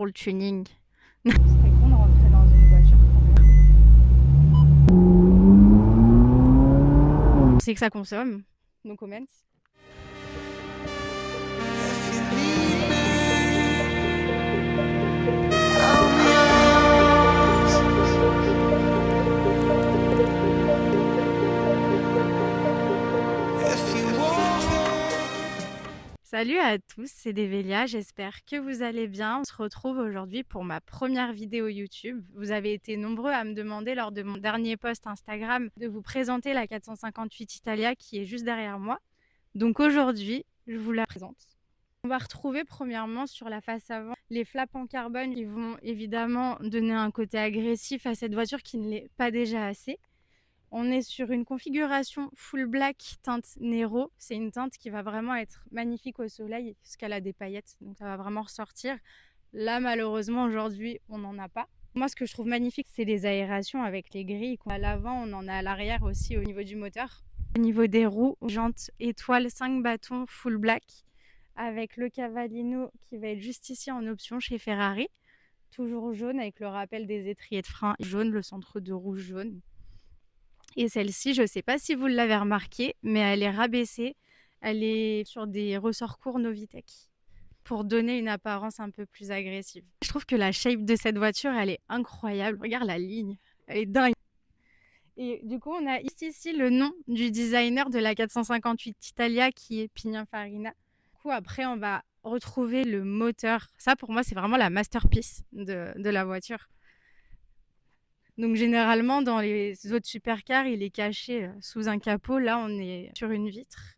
pour le tuning. Ce serait con de rentrer dans une voiture quand même. C'est que ça consomme. No comments. Salut à tous, c'est Develia, j'espère que vous allez bien. On se retrouve aujourd'hui pour ma première vidéo YouTube. Vous avez été nombreux à me demander lors de mon dernier post Instagram de vous présenter la 458 Italia qui est juste derrière moi. Donc aujourd'hui, je vous la présente. On va retrouver premièrement sur la face avant les flaps en carbone qui vont évidemment donner un côté agressif à cette voiture qui ne l'est pas déjà assez. On est sur une configuration full black teinte Nero. C'est une teinte qui va vraiment être magnifique au soleil parce qu'elle a des paillettes, donc ça va vraiment ressortir. Là, malheureusement, aujourd'hui, on n'en a pas. Moi, ce que je trouve magnifique, c'est les aérations avec les grilles. À l'avant, on en a à l'arrière aussi au niveau du moteur. Au niveau des roues, jantes étoile 5 bâtons full black avec le Cavallino qui va être juste ici en option chez Ferrari. Toujours jaune avec le rappel des étriers de frein jaune, le centre de rouge jaune. Et celle-ci, je ne sais pas si vous l'avez remarqué, mais elle est rabaissée. Elle est sur des ressorts courts Novitec pour donner une apparence un peu plus agressive. Je trouve que la shape de cette voiture, elle est incroyable. Regarde la ligne, elle est dingue. Et du coup, on a ici le nom du designer de la 458 Italia qui est Pininfarina. Du coup, après, on va retrouver le moteur. Ça, pour moi, c'est vraiment la masterpiece de la voiture. Donc généralement, dans les autres supercars, il est caché sous un capot. Là, on est sur une vitre.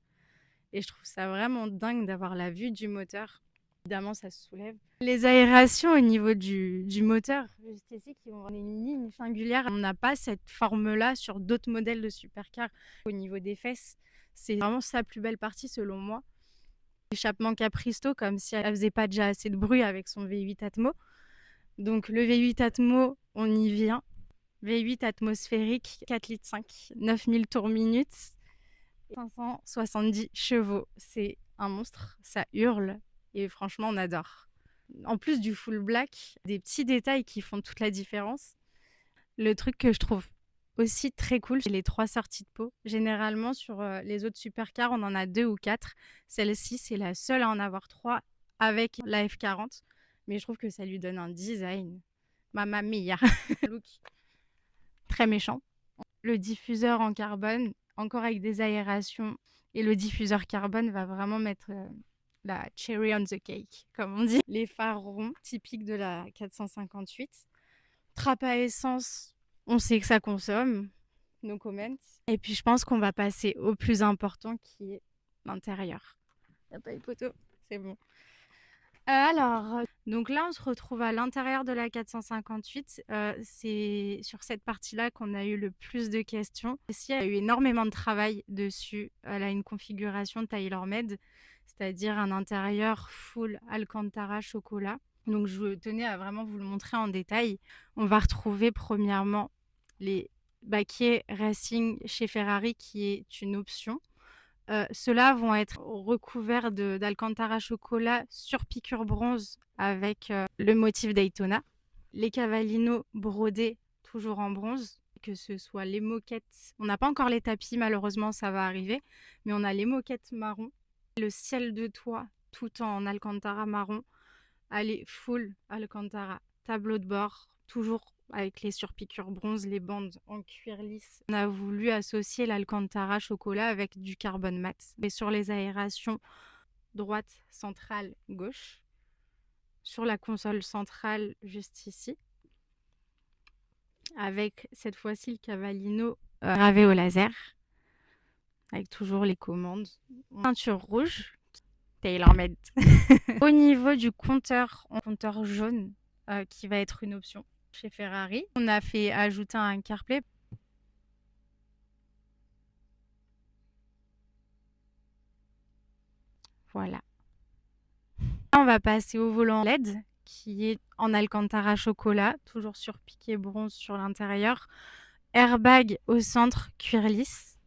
Et je trouve ça vraiment dingue d'avoir la vue du moteur. Évidemment, ça se soulève. Les aérations au niveau du moteur, juste ici, qui ont une ligne singulière. On n'a pas cette forme-là sur d'autres modèles de supercars. Au niveau des fesses, c'est vraiment sa plus belle partie selon moi. Échappement Capristo, comme si elle faisait pas déjà assez de bruit avec son V8 Atmo. Donc le V8 Atmo, on y vient. V8 atmosphérique, 4,5 litres, 9000 tours minutes, 570 chevaux. C'est un monstre, ça hurle et franchement, on adore. En plus du full black, des petits détails qui font toute la différence. Le truc que je trouve aussi très cool, c'est les 3 sorties de pot. Généralement, sur les autres supercars, on en a 2 ou 4. Celle-ci, c'est la seule à en avoir 3 avec la F40. Mais je trouve que ça lui donne un design. Mamma mia. Look très méchant. Le diffuseur en carbone, encore avec des aérations, et le diffuseur carbone va vraiment mettre la cherry on the cake, comme on dit. Les phares ronds, typiques de la 458. Trappe à essence, on sait que ça consomme, no comment. Et puis je pense qu'on va passer au plus important qui est l'intérieur. Il n'y a pas eu de poteau, c'est bon. Donc là, on se retrouve à l'intérieur de la 458. C'est sur cette partie-là qu'on a eu le plus de questions. Ici, il y a eu énormément de travail dessus. Elle a une configuration tailor-made, c'est-à-dire un intérieur full Alcantara chocolat. Donc je tenais à vraiment vous le montrer en détail. On va retrouver premièrement les baquets Racing chez Ferrari qui est une option. Ceux-là vont être recouverts d'Alcantara chocolat sur piqûre bronze avec le motif Daytona. Les Cavallino brodés, toujours en bronze, que ce soit les moquettes. On n'a pas encore les tapis, malheureusement, ça va arriver, mais on a les moquettes marron. Le ciel de toit, tout en Alcantara marron. Allez, full Alcantara. Tableau de bord, toujours avec les surpiqûres bronze, les bandes en cuir lisse. On a voulu associer l'Alcantara chocolat avec du carbone mat. Et sur les aérations, droite, centrale, gauche. Sur la console centrale, juste ici. Avec cette fois-ci le Cavallino gravé au laser. Avec toujours les commandes. Peinture rouge, tailor-made. Au niveau du compteur, compteur jaune, qui va être une option chez Ferrari. On a fait ajouter un CarPlay. Voilà. Là, on va passer au volant LED qui est en Alcantara chocolat, toujours sur piqué bronze sur l'intérieur. Airbag au centre, cuir lisse.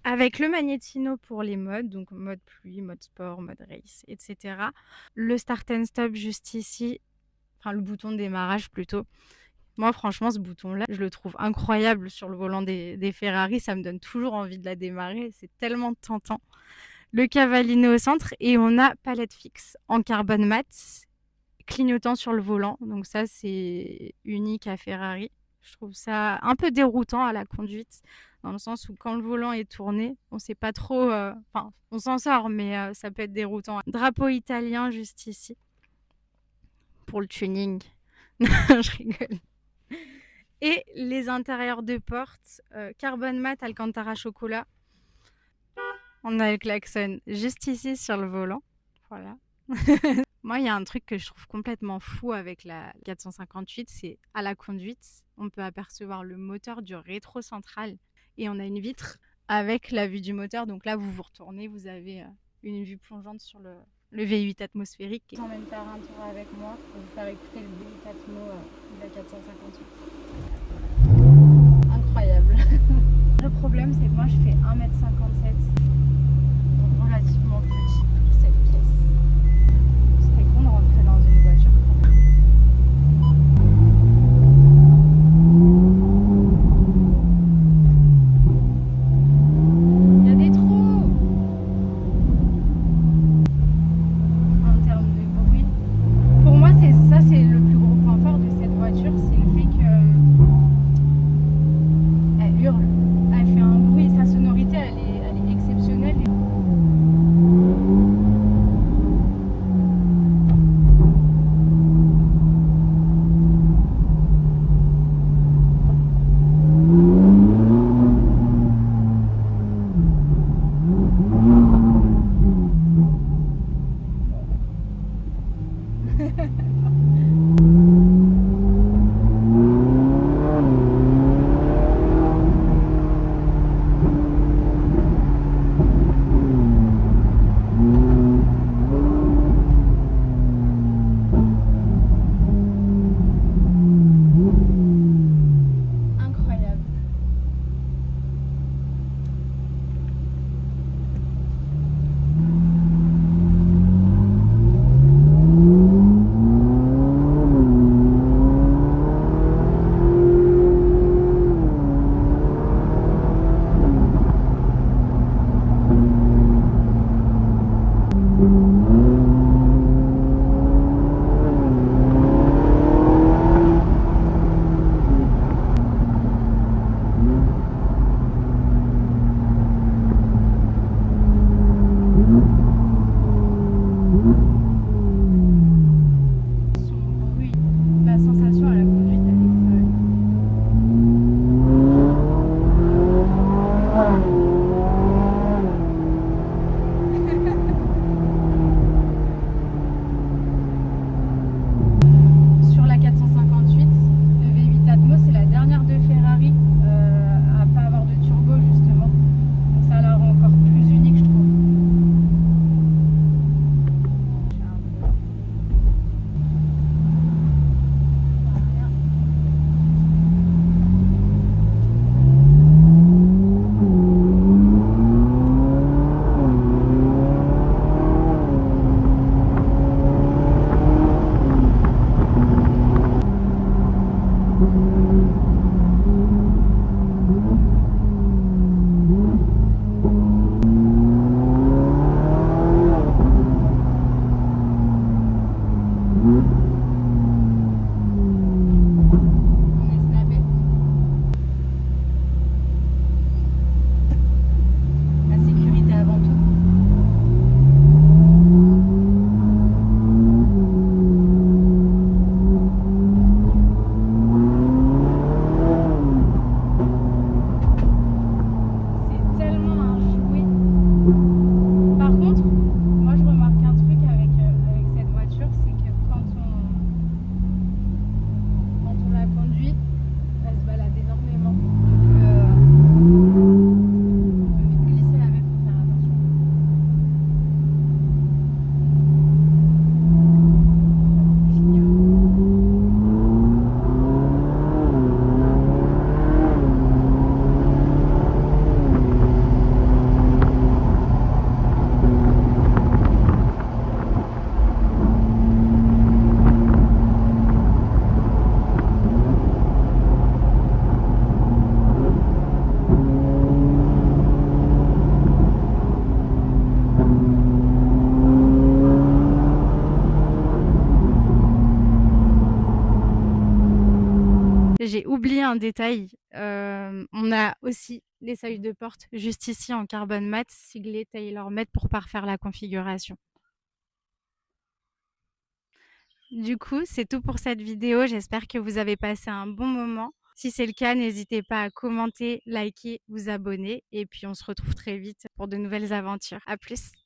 Avec le magnétino pour les modes, donc mode pluie, mode sport, mode race, etc. Le start and stop juste ici. enfin le bouton de démarrage plutôt. Moi franchement ce bouton-là, je le trouve incroyable sur le volant des Ferrari, ça me donne toujours envie de la démarrer, c'est tellement tentant. Le cavaliné au centre et on a palette fixe en carbone mat, clignotant sur le volant, donc ça c'est unique à Ferrari. Je trouve ça un peu déroutant à la conduite, dans le sens où quand le volant est tourné, on sait pas trop, enfin on s'en sort mais ça peut être déroutant. Drapeau italien juste ici, pour le tuning. Non, je rigole. Et les intérieurs de porte, carbone mat Alcantara chocolat. On a le klaxon juste ici sur le volant, voilà. Moi, il y a un truc que je trouve complètement fou avec la 458, c'est à la conduite, on peut apercevoir le moteur du rétro central et on a une vitre avec la vue du moteur. Donc là, vous vous retournez, vous avez une vue plongeante sur le V8 atmosphérique. Je t'emmène faire un tour avec moi pour vous faire écouter le V8 Atmo de la 458. Incroyable. Le problème, c'est que moi, je fais 1m57, donc relativement petit pour cette pièce. Ce serait con de rentrer dans une voiture quand même. Il y a des trous. En termes de bruit, pour moi, c'est le plus gros point fort de cette voiture, c'est le fait qu'elle hurle. Elle fait un bruit, sa sonorité elle est exceptionnelle. J'ai oublié un détail, on a aussi les seuils de porte juste ici en carbone mat, siglé TaylorMade pour parfaire la configuration. Du coup, c'est tout pour cette vidéo. J'espère que vous avez passé un bon moment. Si c'est le cas, n'hésitez pas à commenter, liker, vous abonner et puis on se retrouve très vite pour de nouvelles aventures. À plus!